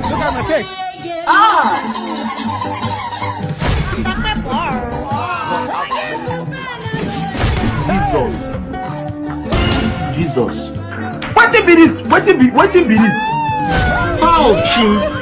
Look at my face. Jesus. What be this? What be this? How, Ching?